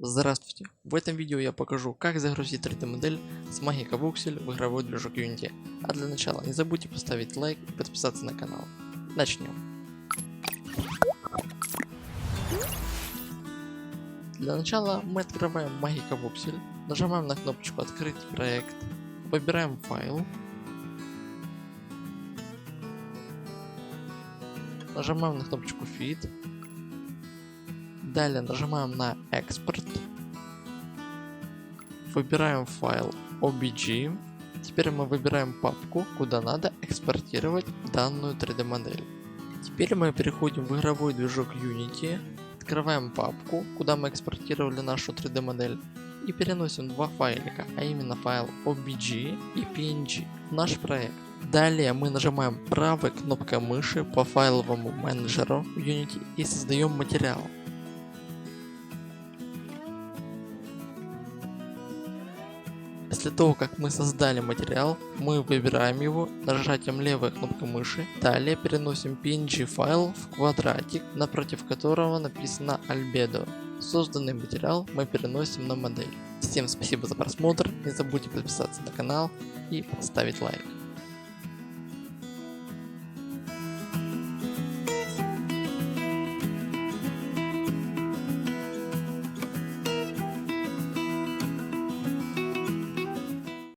Здравствуйте! В этом видео я покажу, как загрузить 3D модель с Magica Voxel в игровой движок Unity. А для начала не забудьте поставить лайк и подписаться на канал. Начнем. Для начала мы открываем Magica Voxel, нажимаем на кнопочку «Открыть проект», выбираем файл, нажимаем на кнопочку Feed, далее нажимаем на Экспорт, выбираем файл OBJ. Теперь мы выбираем папку, куда надо экспортировать данную 3D модель. Теперь мы переходим в игровой движок Unity, открываем папку, куда мы экспортировали нашу 3D модель, и переносим два файлика, а именно файл OBJ и PNG в наш проект. Далее мы нажимаем правой кнопкой мыши по файловому менеджеру в Unity и создаем материал. После того, как мы создали материал, мы выбираем его нажатием левой кнопкой мыши. Далее переносим PNG файл в квадратик, напротив которого написано Albedo. Созданный материал мы переносим на модель. Всем спасибо за просмотр, не забудьте подписаться на канал и поставить лайк.